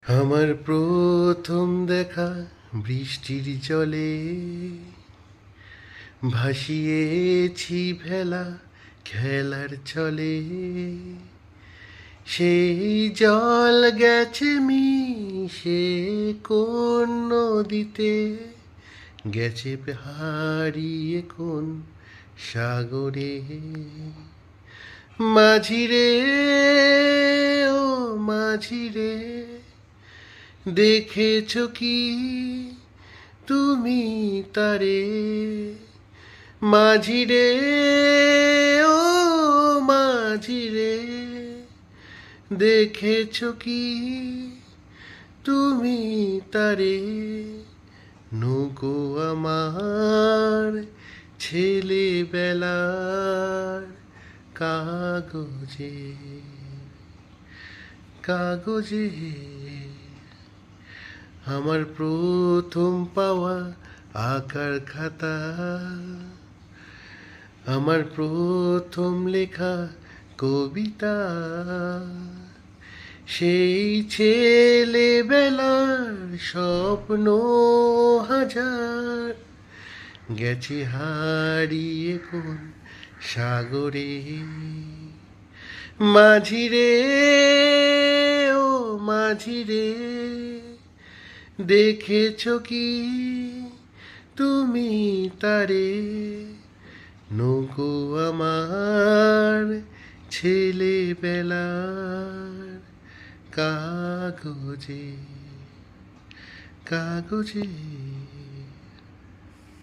আমার প্রথম দেখা বৃষ্টির জলে, ভাসিয়েছি ভেলা খেলার ছলে। সেই জল গেছে মিশে কোন নদীতে, গেছে হারিয়ে কোন সাগরে। মাঝিরে, ও মাঝিরে, দেখেছো কি তুমি তারে? মাঝিরে, ও মাঝিরে, দেখেছো কি তুমি তারে? নৌকো আমার ছেলেবেলার কাগজে, কাগজে। আমার প্রথম পাওয়া আঁকার খাতা, আমার প্রথম লেখা কবিতা। সেই ছেলেবেলার স্বপ্ন হাজার, গেছে হারিয়ে কোন সাগরে। মাঝিরে, ও মাঝিরে, দেখেছো কি তুমি তারে? নৌকো আমার ছেলেবেলার কাগজে, কাগজে।